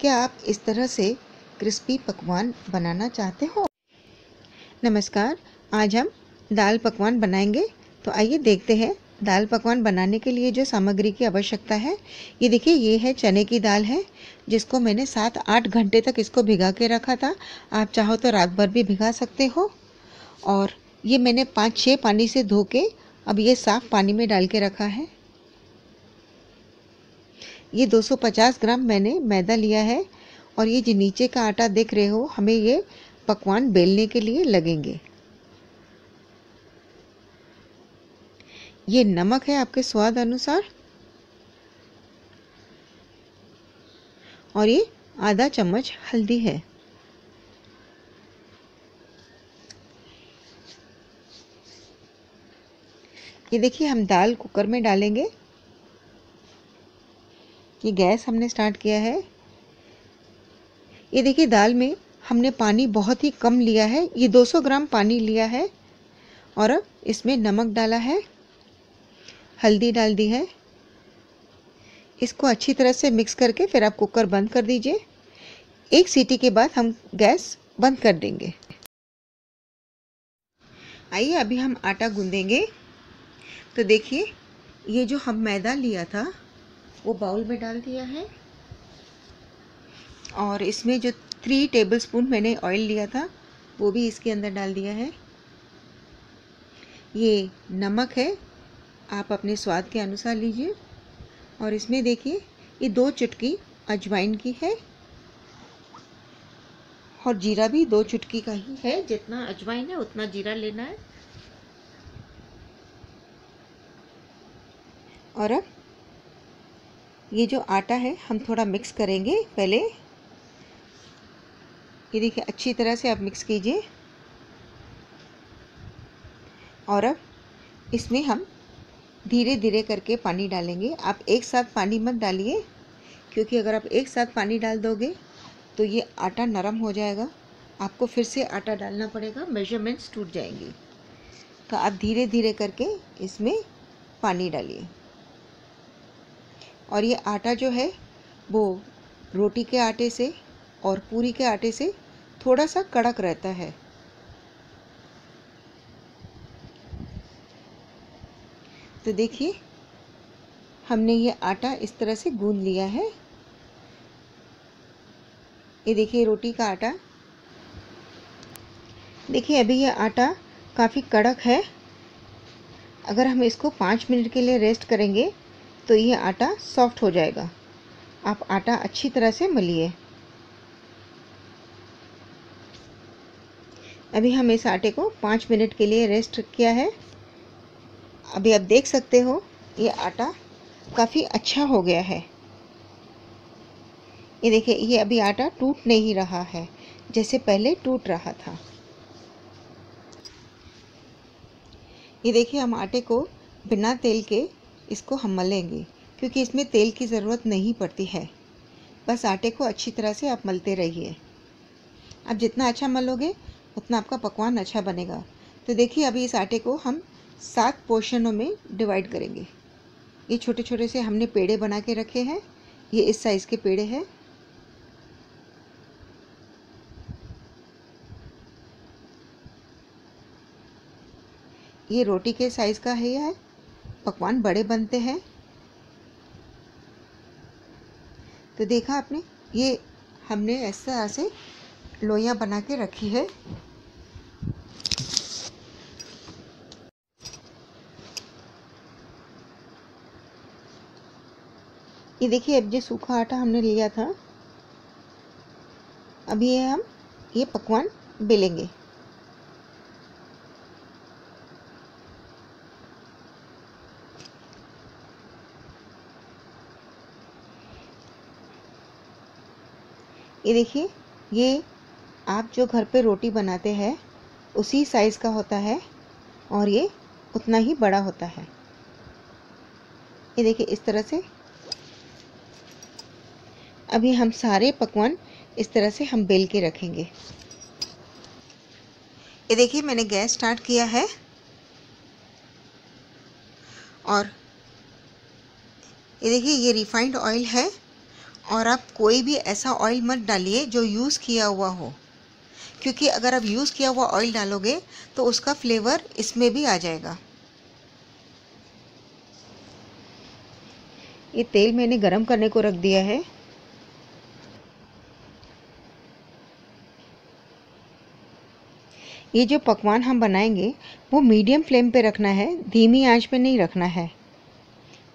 क्या आप इस तरह से क्रिस्पी पकवान बनाना चाहते हो? नमस्कार, आज हम दाल पकवान बनाएंगे। तो आइए देखते हैं दाल पकवान बनाने के लिए जो सामग्री की आवश्यकता है। ये देखिए, ये है चने की दाल है, जिसको मैंने 7-8 घंटे तक इसको भिगा के रखा था। आप चाहो तो रात भर भी भिगा सकते हो। और ये मैंने 5-6 पानी से धो के अब ये साफ़ पानी में डाल के रखा है। ये 250 ग्राम मैंने मैदा लिया है। और ये जो नीचे का आटा देख रहे हो, हमें ये पकवान बेलने के लिए लगेंगे। ये नमक है आपके स्वाद अनुसार, और ये आधा चम्मच हल्दी है। ये देखिए, हम दाल कुकर में डालेंगे। ये गैस हमने स्टार्ट किया है। ये देखिए, दाल में हमने पानी बहुत ही कम लिया है। ये 200 ग्राम पानी लिया है। और अब इसमें नमक डाला है, हल्दी डाल दी है। इसको अच्छी तरह से मिक्स करके फिर आप कुकर बंद कर दीजिए। 1 सीटी के बाद हम गैस बंद कर देंगे। आइए अभी हम आटा गूंदेंगे। तो देखिए, ये जो हम मैदा लिया था वो बाउल में डाल दिया है। और इसमें जो 3 टेबलस्पून मैंने ऑयल लिया था वो भी इसके अंदर डाल दिया है। ये नमक है, आप अपने स्वाद के अनुसार लीजिए। और इसमें देखिए, ये 2 चुटकी अजवाइन की है। और जीरा भी 2 चुटकी का ही है। जितना अजवाइन है उतना जीरा लेना है। और अब ये जो आटा है हम थोड़ा मिक्स करेंगे पहले। ये देखिए, अच्छी तरह से आप मिक्स कीजिए। और अब इसमें हम धीरे धीरे करके पानी डालेंगे। आप एक साथ पानी मत डालिए, क्योंकि अगर आप एक साथ पानी डाल दोगे तो ये आटा नरम हो जाएगा। आपको फिर से आटा डालना पड़ेगा, मेजरमेंट्स टूट जाएंगी। तो आप धीरे धीरे करके इसमें पानी डालिए। और ये आटा जो है वो रोटी के आटे से और पूरी के आटे से थोड़ा सा कड़क रहता है। तो देखिए, हमने ये आटा इस तरह से गूंद लिया है। ये देखिए रोटी का आटा। देखिए, अभी ये आटा काफ़ी कड़क है। अगर हम इसको 5 मिनट के लिए रेस्ट करेंगे तो ये आटा सॉफ्ट हो जाएगा। आप आटा अच्छी तरह से मलिए। अभी हम इस आटे को 5 मिनट के लिए रेस्ट किया है। अभी आप देख सकते हो ये आटा काफ़ी अच्छा हो गया है। ये देखिए, ये अभी आटा टूट नहीं रहा है जैसे पहले टूट रहा था। ये देखिए, हम आटे को बिना तेल के इसको हम मलेंगे, क्योंकि इसमें तेल की ज़रूरत नहीं पड़ती है। बस आटे को अच्छी तरह से आप मलते रहिए। आप जितना अच्छा मलोगे उतना आपका पकवान अच्छा बनेगा। तो देखिए, अभी इस आटे को हम 7 पोर्शनों में डिवाइड करेंगे। ये छोटे छोटे से हमने पेड़े बना के रखे हैं। ये इस साइज़ के पेड़े हैं। ये रोटी के साइज़ का है। यह पकवान बड़े बनते हैं। तो देखा आपने, ये हमने इस तरह से लोइयाँ बना के रखी है। ये देखिए, अब जो सूखा आटा हमने लिया था, अभी ये पकवान बेलेंगे। ये देखिए, ये आप जो घर पे रोटी बनाते हैं उसी साइज़ का होता है और ये उतना ही बड़ा होता है। ये देखिए, इस तरह से अभी हम सारे पकवान इस तरह से हम बेल के रखेंगे। ये देखिए, मैंने गैस स्टार्ट किया है। और ये देखिए, ये रिफाइंड ऑयल है और आप कोई भी ऐसा ऑयल मत डालिए जो यूज़ किया हुआ हो, क्योंकि अगर आप यूज़ किया हुआ ऑयल डालोगे तो उसका फ्लेवर इसमें भी आ जाएगा। ये तेल मैंने गरम करने को रख दिया है। ये जो पकवान हम बनाएंगे वो मीडियम फ्लेम पे रखना है, धीमी आंच पे नहीं रखना है।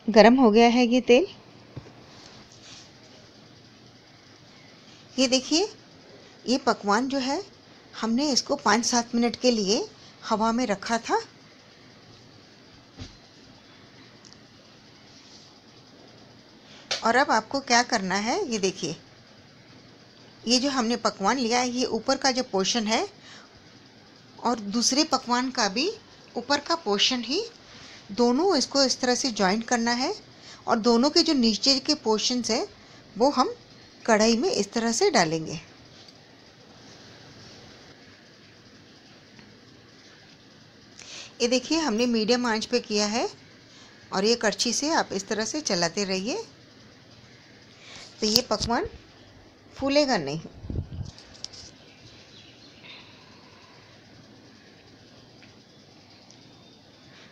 गरम हो गया है ये तेल। ये देखिए, ये पकवान जो है हमने इसको 5-7 मिनट के लिए हवा में रखा था। और अब आपको क्या करना है, ये देखिए, ये जो हमने पकवान लिया है, ये ऊपर का जो पोर्शन है और दूसरे पकवान का भी ऊपर का पोर्शन ही, दोनों इसको इस तरह से जॉइंट करना है। और दोनों के जो नीचे के पोर्शंस है वो हम कढ़ाई में इस तरह से डालेंगे। ये देखिए, हमने मीडियम आंच पे किया है और ये करछी से आप इस तरह से चलाते रहिए, तो ये पकवान फूलेगा नहीं।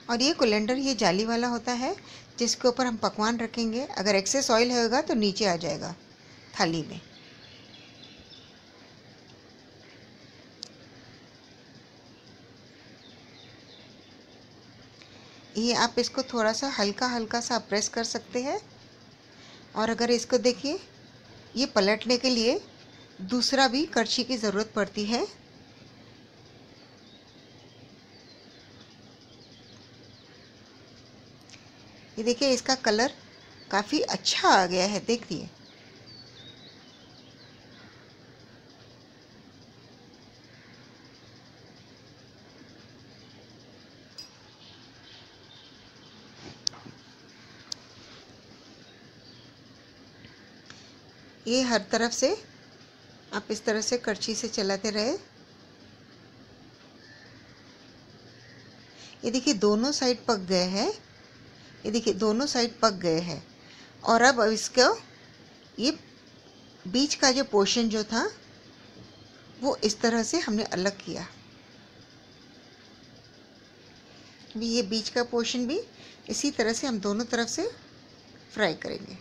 और ये कोलेंडर ये जाली वाला होता है जिसके ऊपर हम पकवान रखेंगे। अगर एक्सेस ऑयल होगा तो नीचे आ जाएगा थाली में। ये आप इसको थोड़ा सा हल्का हल्का सा प्रेस कर सकते हैं। और अगर इसको देखिए, ये पलटने के लिए दूसरा भी करछी की ज़रूरत पड़ती है। ये देखिए, इसका कलर काफ़ी अच्छा आ गया है, देखिए। ये हर तरफ से आप इस तरह से करछी से चलाते रहे। ये देखिए, दोनों साइड पक गए हैं। ये देखिए, दोनों साइड पक गए हैं। और अब इसको, ये बीच का जो पोर्शन जो था वो इस तरह से हमने अलग किया। अभी ये बीच का पोर्शन भी इसी तरह से हम दोनों तरफ से फ्राई करेंगे।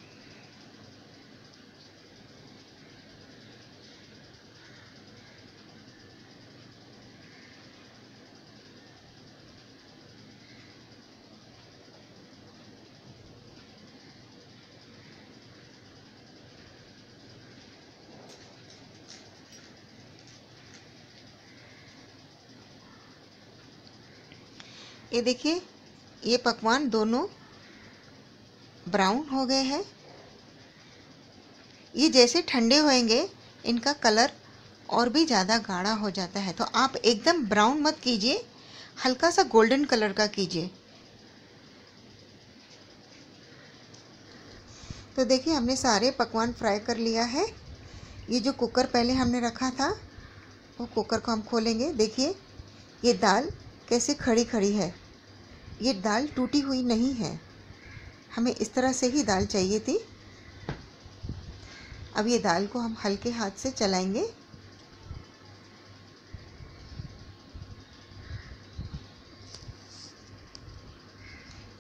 ये देखिए, ये पकवान दोनों ब्राउन हो गए हैं। ये जैसे ठंडे होएंगे इनका कलर और भी ज़्यादा गाढ़ा हो जाता है, तो आप एकदम ब्राउन मत कीजिए, हल्का सा गोल्डन कलर का कीजिए। तो देखिए, हमने सारे पकवान फ्राई कर लिया है। ये जो कुकर पहले हमने रखा था वो कुकर को हम खोलेंगे। देखिए, ये दाल कैसे खड़ी खड़ी है, ये दाल टूटी हुई नहीं है। हमें इस तरह से ही दाल चाहिए थी। अब ये दाल को हम हल्के हाथ से चलाएंगे।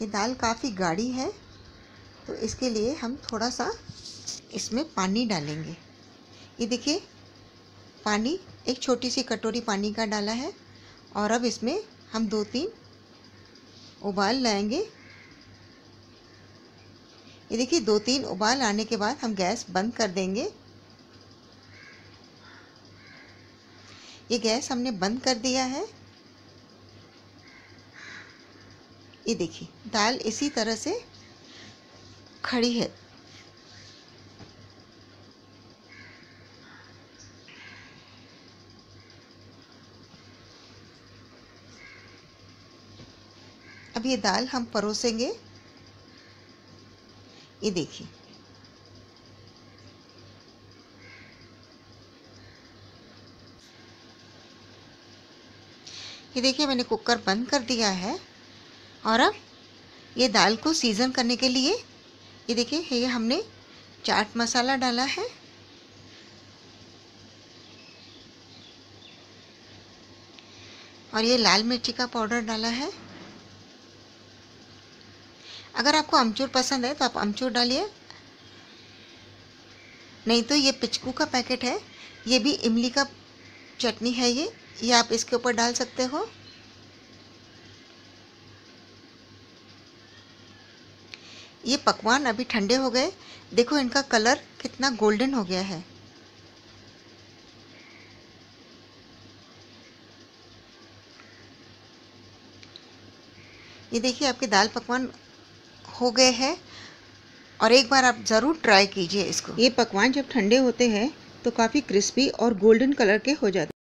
ये दाल काफ़ी गाढ़ी है, तो इसके लिए हम थोड़ा सा इसमें पानी डालेंगे। ये देखिए, पानी एक छोटी सी कटोरी पानी का डाला है। और अब इसमें हम 2-3 उबाल लाएंगे। ये देखिए, 2-3 उबाल आने के बाद हम गैस बंद कर देंगे। ये गैस हमने बंद कर दिया है। ये देखिए, दाल इसी तरह से खड़ी है। अब ये दाल हम परोसेंगे। ये देखिए, मैंने कुकर बंद कर दिया है। और अब ये दाल को सीज़न करने के लिए, ये देखिए, ये हमने चाट मसाला डाला है, और ये लाल मिर्ची का पाउडर डाला है। अगर आपको अमचूर पसंद है तो आप अमचूर डालिए, नहीं तो ये पिचकू का पैकेट है, ये भी इमली का चटनी है, ये आप इसके ऊपर डाल सकते हो। ये पकवान अभी ठंडे हो गए, देखो इनका कलर कितना गोल्डन हो गया है। ये देखिए आपके दाल पकवान हो गए हैं, और एक बार आप ज़रूर ट्राई कीजिए इसको। ये पकवान जब ठंडे होते हैं तो काफ़ी क्रिस्पी और गोल्डन कलर के हो जाते हैं।